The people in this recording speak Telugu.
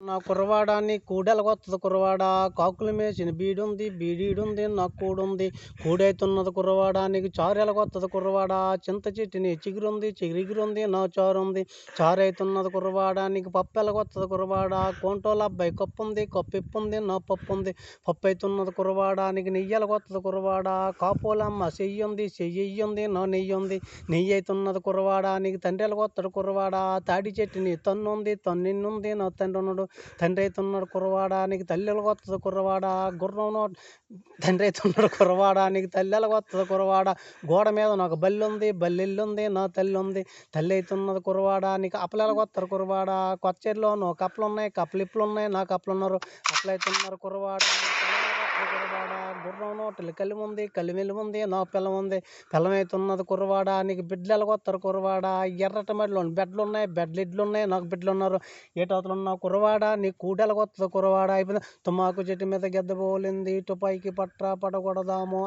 నా కుర్రవాడాన్ని కూడెలగొత్తది కుర్రవాడా, కాకులు మేసిన బీడుంది బీడీడుంది నాకు కూడుంది, కూడైతున్నది కుర్రవాడానికి చారెలగొత్తది కుర్రవాడా, చింత చెట్టుని చిగురుంది చిగిరిగురుంది నా చారుంది, చారైతున్నది కుర్రవాడానికి పప్పెలగొత్తది కుర్రవాడా, కోంటోల అబ్బాయి కప్పుంది కప్పిప్పుంది నా పప్పుంది, పప్పైతున్నది కుర్రవాడానికి నెయ్యెలగొత్తది కుర్రవాడా, కాపోలమ్మ చెయ్యుంది చెయ్యెయ్యుంది నా నెయ్యుంది, నెయ్యైతున్నది కుర్రవాడానికి తండ్రెలగొత్తడు కుర్రవాడా, తాడి చెట్టుని తన్నుంది తన్నిన్నుంది నా తండ్రి ఉన్నాడు, తండ్రి అవుతున్నాడు కుర్రవాడానికి తల్లెలగొత్తది కుర్రవాడా, గుర్రం తండ్రి అవుతున్నాడు కుర్రవాడానికి తల్లెలగొత్తది కుర్రవాడ, గోడ మీద నాకు బల్లి ఉంది బల్లెల్లుంది నా తల్లి ఉంది, తల్లి అవుతున్నది కుర్రవాడానికి అప్పలెలగొత్తరు కుర్రవాడ, కొచ్చరిలోను కప్పలున్నాయి కప్పలిప్పులున్నాయి నా కప్పలున్నారు, అప్పలైతున్నారు కుర్రవాడ కుర్రవాడ, గుర్రం నోటిలు కలిముంది కలిమెలుముంది నా పిల్లం ఉంది, పిల్లమైతున్నది కుర్రవాడానికి బిడ్డలెలగొత్తరు కుర్రవాడ, ఎర్రటి మడిలోని బెడ్లున్నాయి బెడ్లిడ్లున్నాయి నాకు బిడ్డలున్నారు, ఏటవుతున్న కుర్రవాడ నీ కూడెలగొత్తది కుర్రవాడ, అయిపోయింది తుమ్మాకు చెట్టు మీద గెద్ద పోలింది తుపాయికి పట్రా పడగొడదాము.